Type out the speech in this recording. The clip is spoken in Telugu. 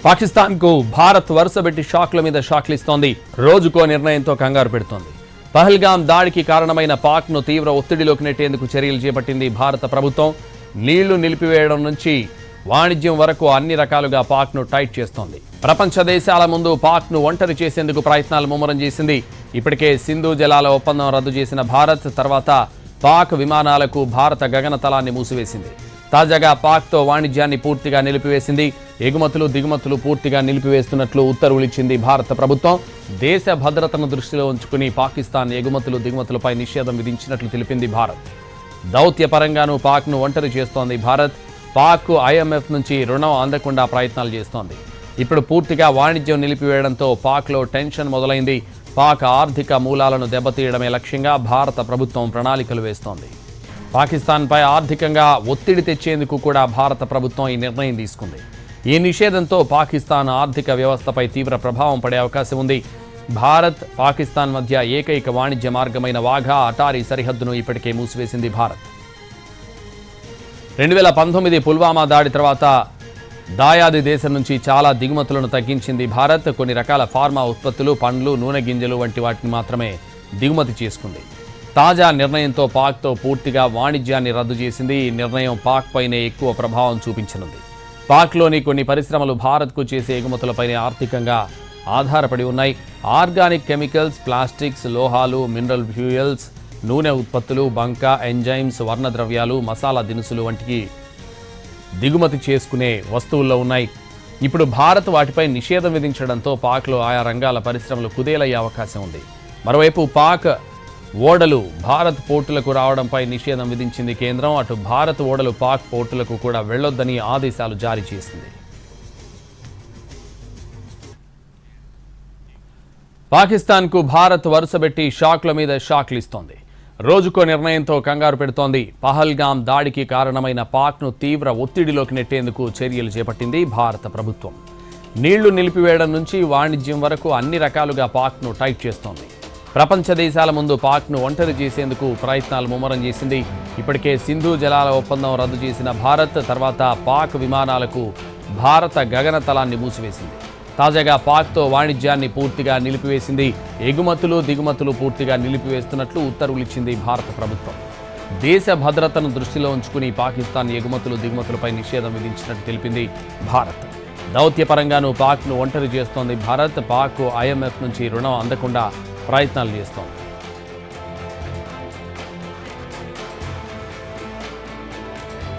పాకిస్తాన్కు భారత్ వరుసబెట్టి షాక్ల మీద షాక్లు ఇస్తోంది. రోజుకో నిర్ణయంతో కంగారు పెడుతోంది. పహల్గాం దాడికి కారణమైన పాక్ను తీవ్ర ఒత్తిడిలోకి నెట్టేందుకు చర్యలు చేపట్టింది భారత ప్రభుత్వం. నీళ్లు నిలిపివేయడం నుంచి వాణిజ్యం వరకు అన్ని రకాలుగా పాక్ను టైట్ చేస్తోంది. ప్రపంచ దేశాల ముందు పాక్ను ఒంటరి చేసేందుకు ప్రయత్నాలు ముమ్మరం చేసింది. ఇప్పటికే సింధు జలాల ఒప్పందం రద్దు చేసిన భారత్ తర్వాత పాక్ విమానాలకు భారత గగనతలాన్ని మూసివేసింది. తాజాగా పాక్తో వాణిజ్యాన్ని పూర్తిగా నిలిపివేసింది. ఎగుమతులు దిగుమతులు పూర్తిగా నిలిపివేస్తున్నట్లు ఉత్తర్వులిచ్చింది భారత ప్రభుత్వం. దేశ భద్రతను దృష్టిలో ఉంచుకుని పాకిస్తాన్ ఎగుమతులు దిగుమతులపై నిషేధం విధించినట్లు తెలిపింది భారత్. దౌత్యపరంగానూ పాక్ను ఒంటరి చేస్తోంది భారత్. పాక్ IMF నుంచి రుణం అందకుండా ప్రయత్నాలు చేస్తోంది. ఇప్పుడు పూర్తిగా వాణిజ్యం నిలిపివేయడంతో పాక్లో టెన్షన్ మొదలైంది. పాక్ ఆర్థిక మూలాలను దెబ్బతీయడమే లక్ష్యంగా భారత ప్రభుత్వం ప్రణాళికలు వేస్తోంది. పాకిస్తాన్పై ఆర్థికంగా ఒత్తిడి తెచ్చేందుకు కూడా భారత ప్రభుత్వం ఈ నిర్ణయం తీసుకుంది. ఈ నిషేధంతో పాకిస్తాన్ ఆర్థిక వ్యవస్థపై తీవ్ర ప్రభావం పడే అవకాశం ఉంది. భారత్ పాకిస్తాన్ మధ్య ఏకైక వాణిజ్య మార్గమైన వాఘా అటారీ సరిహద్దును ఇప్పటికే మూసివేసింది భారత్. 2019 పుల్వామా దాడి తర్వాత దాయాది దేశం నుంచి చాలా దిగుమతులను తగ్గించింది భారత్. కొన్ని రకాల ఫార్మా ఉత్పత్తులు, పండ్లు, నూనె గింజలు వంటి వాటిని మాత్రమే దిగుమతి చేసుకుంది. తాజా నిర్ణయంతో పాక్తో పూర్తిగా వాణిజ్యాన్ని రద్దు చేసింది. ఈ నిర్ణయం పాక్ పైనే ఎక్కువ ప్రభావం చూపించనుంది. పాక్లోని కొన్ని పరిశ్రమలు భారత్కు చేసే ఎగుమతులపైనే ఆర్థికంగా ఆధారపడి ఉన్నాయి. ఆర్గానిక్ కెమికల్స్, ప్లాస్టిక్స్, లోహాలు, మినరల్ ఫ్యూయల్స్, నూనె ఉత్పత్తులు, బంకా, ఎంజైమ్స్, వర్ణద్రవ్యాలు, మసాలా దినుసులు వంటికి దిగుమతి చేసుకునే వస్తువుల్లో ఉన్నాయి. ఇప్పుడు భారత్ వాటిపై నిషేధం విధించడంతో పాక్లో ఆయా రంగాల పరిశ్రమలు కుదేలయ్యే అవకాశం ఉంది. మరోవైపు పాక్ ఓడలు భారత్ పోర్టులకు రావడంపై నిషేధం విధించింది కేంద్రం. అటు భారత్ ఓడలు పాక్ పోర్టులకు కూడా వెళ్లొద్దని ఆదేశాలు జారీ చేసింది. పాకిస్తాన్కు భారత్ వరుసబెట్టి షాక్ల మీద షాక్లు ఇస్తోంది. రోజుకో నిర్ణయంతో కంగారు పెడుతోంది. పహల్గాం దాడికి కారణమైన పాక్ను తీవ్ర ఒత్తిడిలోకి నెట్టేందుకు చర్యలు చేపట్టింది భారత ప్రభుత్వం. నీళ్లు నిలిపివేయడం నుంచి వాణిజ్యం వరకు అన్ని రకాలుగా పాక్ను టైట్ చేస్తోంది. ప్రపంచ దేశాల ముందు పాక్ను ఒంటరి చేసేందుకు ప్రయత్నాలు ముమ్మరం చేసింది. ఇప్పటికే సింధు జలాల ఒప్పందం రద్దు చేసిన భారత్ తర్వాత పాక్ విమానాలకు భారత గగనతలాన్ని మూసివేసింది. తాజాగా పాక్తో వాణిజ్యాన్ని పూర్తిగా నిలిపివేసింది. ఎగుమతులు దిగుమతులు పూర్తిగా నిలిపివేస్తున్నట్లు ఉత్తర్వులిచ్చింది భారత ప్రభుత్వం. దేశ భద్రతను దృష్టిలో ఉంచుకుని పాకిస్తాన్ ఎగుమతులు దిగుమతులపై నిషేధం విధించినట్టు తెలిపింది భారత్. దౌత్యపరంగానూ పాక్ను ఒంటరి చేస్తోంది భారత్. పాక్ IMF నుంచి రుణం అందకుండా ప్రయత్నాలు చేస్తోంది.